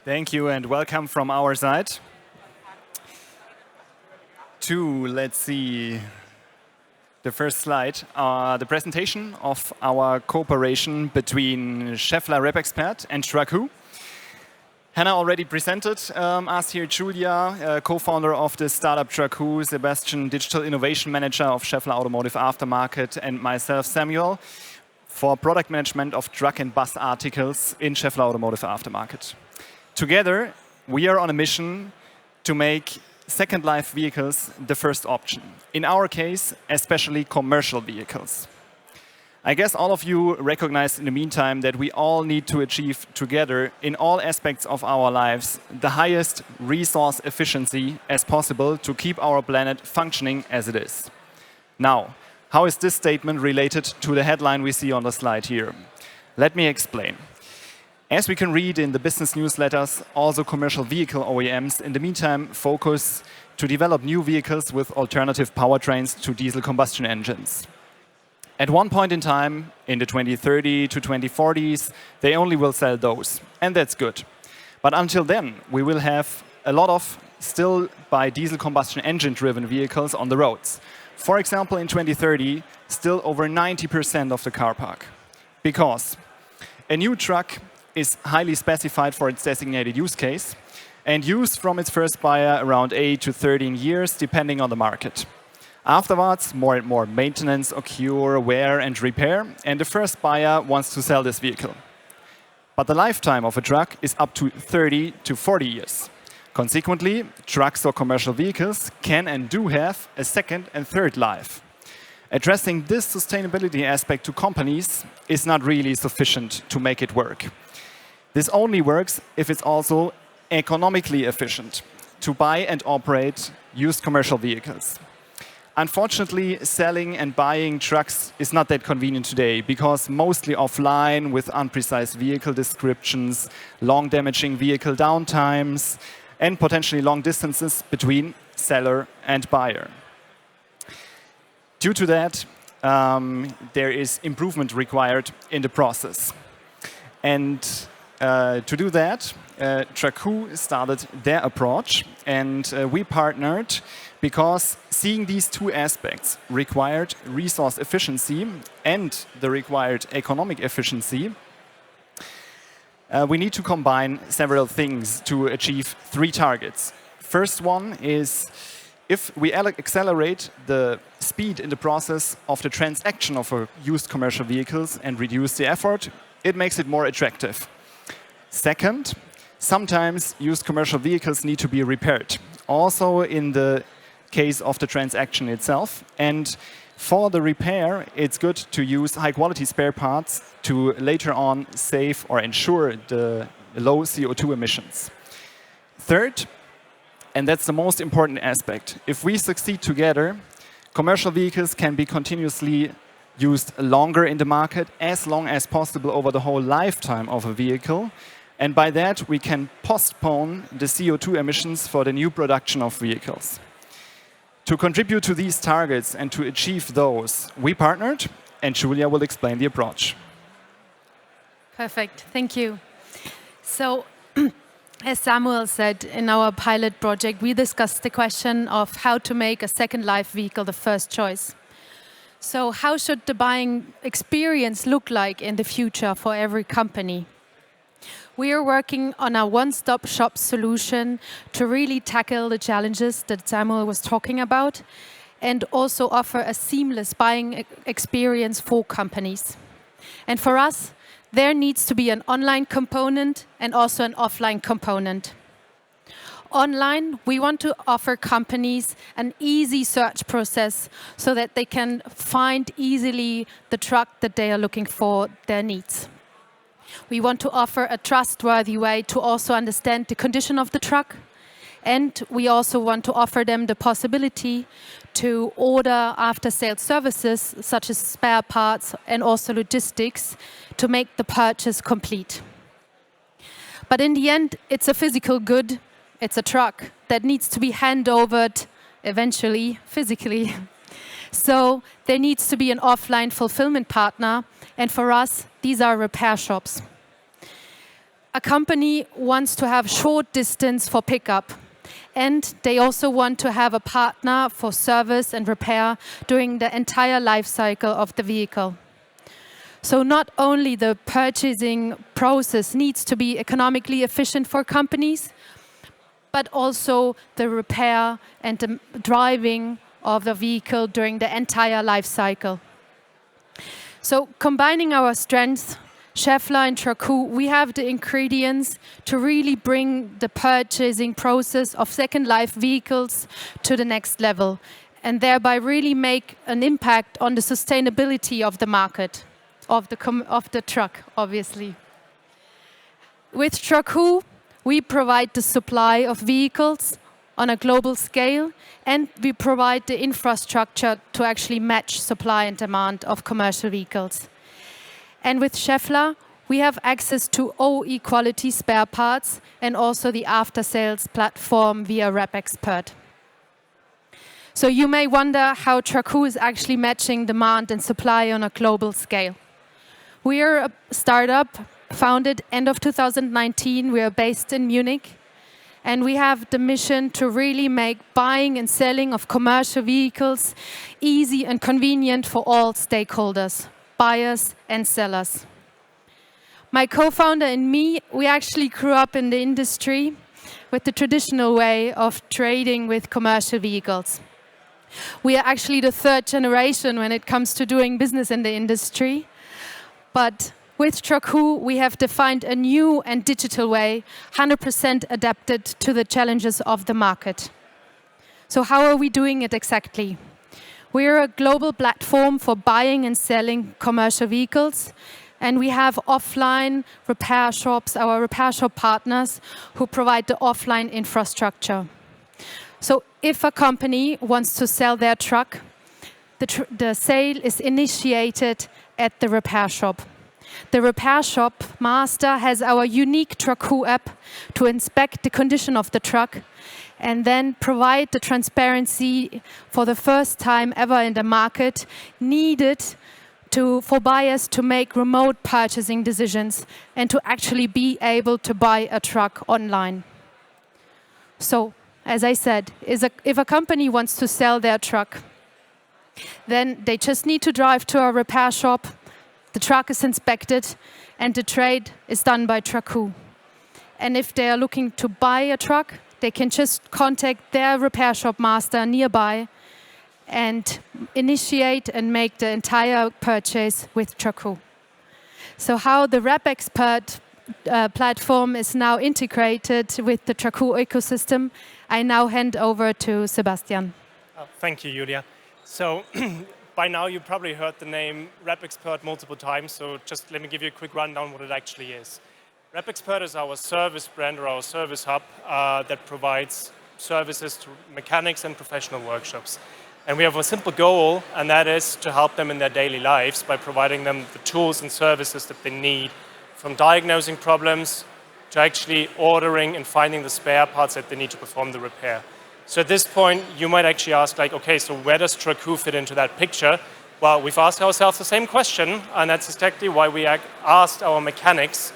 Thank you and welcome from our side. Let's see, the first slide, the presentation of our cooperation between Schaeffler RepExpert and truckoo. Hannah already presented us here, Julia, co-founder of the startup truckoo, Sebastian, digital innovation manager of Schaeffler Automotive Aftermarket, and myself, Samuel, for product management of truck and bus articles in Schaeffler Automotive Aftermarket. Together, we are on a mission to make second life vehicles the first option. In our case, especially commercial vehicles. I guess all of you recognize in the meantime that we all need to achieve together in all aspects of our lives the highest resource efficiency as possible to keep our planet functioning as it is. Now, how is this statement related to the headline we see on the slide here? Let me explain. As we can read in the business newsletters, also commercial vehicle OEMs in the meantime focus to develop new vehicles with alternative powertrains to diesel combustion engines. At one point in time, in the 2030 to 2040s, they only will sell those, and that's good. But until then, we will have a lot of still by diesel combustion engine-driven vehicles on the roads. For example, in 2030, still over 90% of the car park. Because a new truck is highly specified for its designated use case and used from its first buyer around 8 to 13 years, depending on the market. Afterwards, more and more maintenance occur, wear and repair, and the first buyer wants to sell this vehicle. But the lifetime of a truck is up to 30 to 40 years. Consequently, trucks or commercial vehicles can and do have a second and third life. Addressing this sustainability aspect to companies is not really sufficient to make it work. This only works if it's also economically efficient to buy and operate used commercial vehicles. Unfortunately, selling and buying trucks is not that convenient today because mostly offline with imprecise vehicle descriptions, long damaging vehicle downtimes, and potentially long distances between seller and buyer. Due to that, there is improvement required in the process. And to do that, truckoo started their approach, and we partnered because seeing these two aspects, required resource efficiency and the required economic efficiency, we need to combine several things to achieve three targets. First one is if we accelerate the speed in the process of the transaction of used commercial vehicles and reduce the effort, it makes it more attractive. Second, sometimes used commercial vehicles need to be repaired, also in the case of the transaction itself. And for the repair, it's good to use high-quality spare parts to later on save or ensure the low CO2 emissions. Third, and that's the most important aspect, if we succeed together, commercial vehicles can be continuously used longer in the market, as long as possible over the whole lifetime of a vehicle. And by that, we can postpone the CO2 emissions for the new production of vehicles. To contribute to these targets and to achieve those, we partnered, and Julia will explain the approach. Perfect, thank you. So, as Samuel said, in our pilot project, we discussed the question of how to make a second life vehicle the first choice. So how should the buying experience look like in the future for every company? We are working on a one-stop shop solution to really tackle the challenges that Samuel was talking about and also offer a seamless buying experience for companies. And for us, there needs to be an online component and also an offline component. Online, we want to offer companies an easy search process so that they can find easily the truck that they are looking for their needs. We want to offer a trustworthy way to also understand the condition of the truck. And we also want to offer them the possibility to order after-sales services such as spare parts and also logistics to make the purchase complete. But in the end, it's a physical good. It's a truck that needs to be handed eventually, physically. So there needs to be an offline fulfillment partner. And for us, these are repair shops. a company wants to have short distance for pickup, and they also want to have a partner for service and repair during the entire life cycle of the vehicle. So not only the purchasing process needs to be economically efficient for companies, but also the repair and the driving of the vehicle during the entire life cycle. So combining our strengths, Schaeffler and truckoo, we have the ingredients to really bring the purchasing process of second life vehicles to the next level, and thereby really make an impact on the sustainability of the market, of the truck, obviously. With truckoo, we provide the supply of vehicles on a global scale, and we provide the infrastructure to actually match supply and demand of commercial vehicles. And with Schaeffler, we have access to OE quality spare parts and also the after-sales platform via RepExpert. So you may wonder how truckoo is actually matching demand and supply on a global scale. We are a startup founded end of 2019. We are based in Munich. And we have the mission to really make buying and selling of commercial vehicles easy and convenient for all stakeholders, buyers and sellers. My co-founder and me, we actually grew up in the industry with the traditional way of trading with commercial vehicles. We are actually the third generation when it comes to doing business in the industry. But with truckoo, we have defined a new and digital way, 100% adapted to the challenges of the market. So how are we doing it exactly? We are a global platform for buying and selling commercial vehicles, and we have offline repair shops, our repair shop partners, who provide the offline infrastructure. So if a company wants to sell their truck, the sale is initiated at the repair shop. The repair shop master has our unique truckoo app to inspect the condition of the truck and then provide the transparency for the first time ever in the market needed for buyers to make remote purchasing decisions and to actually be able to buy a truck online. So, as I said, if a company wants to sell their truck, then they just need to drive to a repair shop. The truck is inspected and the trade is done by truckoo. And if they are looking to buy a truck, they can just contact their repair shop master nearby and initiate and make the entire purchase with truckoo. So how the RepExpert platform is now integrated with the truckoo ecosystem, I now hand over to Sebastian. Thank you, Julia. So by now you probably heard the name RepExpert multiple times, so just let me give you a quick rundown what it actually is. RepExpert is our service brand or our service hub that provides services to mechanics and professional workshops. And we have a simple goal, and that is to help them in their daily lives by providing them the tools and services that they need, from diagnosing problems to actually ordering and finding the spare parts that they need to perform the repair. So at this point, you might actually ask, like, okay, so where does truckoo fit into that picture? Well, we've asked ourselves the same question, and that's exactly why we asked our mechanics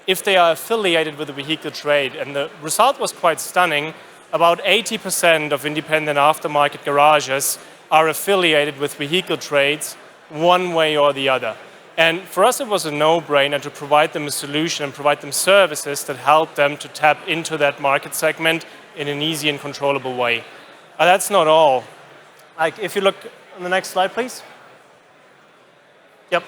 if they are affiliated with the vehicle trade. And the result was quite stunning. About 80% of independent aftermarket garages are affiliated with vehicle trades one way or the other. And for us, it was a no-brainer to provide them a solution and provide them services that help them to tap into that market segment in an easy and controllable way. That's not all. Like, if you look on the next slide, please. Yep.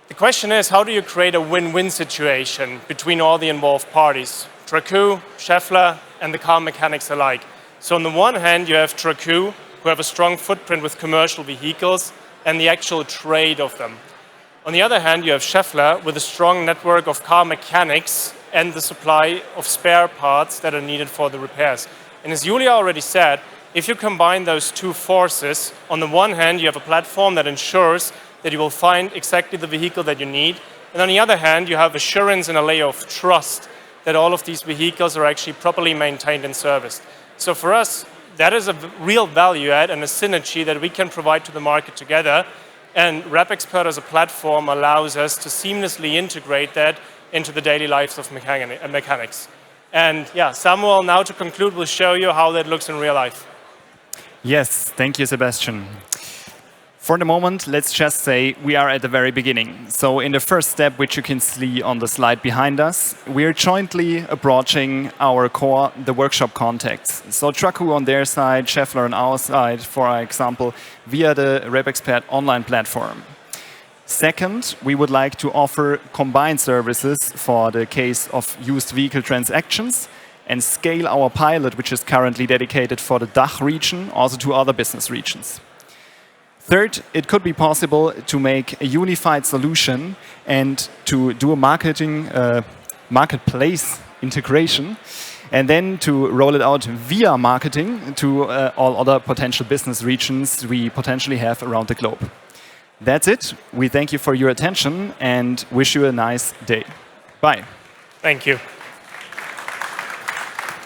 The question is, how do you create a win-win situation between all the involved parties? Truckoo, Schaeffler, and the car mechanics alike. So on the one hand, you have truckoo, who have a strong footprint with commercial vehicles and the actual trade of them. On the other hand, you have Schaeffler with a strong network of car mechanics and the supply of spare parts that are needed for the repairs. And as Julia already said, if you combine those two forces, on the one hand, you have a platform that ensures that you will find exactly the vehicle that you need. And on the other hand, you have assurance and a layer of trust that all of these vehicles are actually properly maintained and serviced. So for us, that is a real value add and a synergy that we can provide to the market together And RepExpert as a platform allows us to seamlessly integrate that into the daily lives of mechanics. And yeah, Samuel, now to conclude, will show you how that looks in real life. Yes, thank you, Sebastian. For the moment, let's just say we are at the very beginning. So in the first step, which you can see on the slide behind us, we are jointly approaching our core, the workshop contacts. So truckoo on their side, Schaeffler on our side, for example, via the RepExpert online platform. Second, we would like to offer combined services for the case of used vehicle transactions and scale our pilot, which is currently dedicated for the DACH region, also to other business regions. Third, it could be possible to make a unified solution and to do a marketplace integration, and then to roll it out via marketing to all other potential business regions we potentially have around the globe. That's it. We thank you for your attention and wish you a nice day. Bye. Thank you.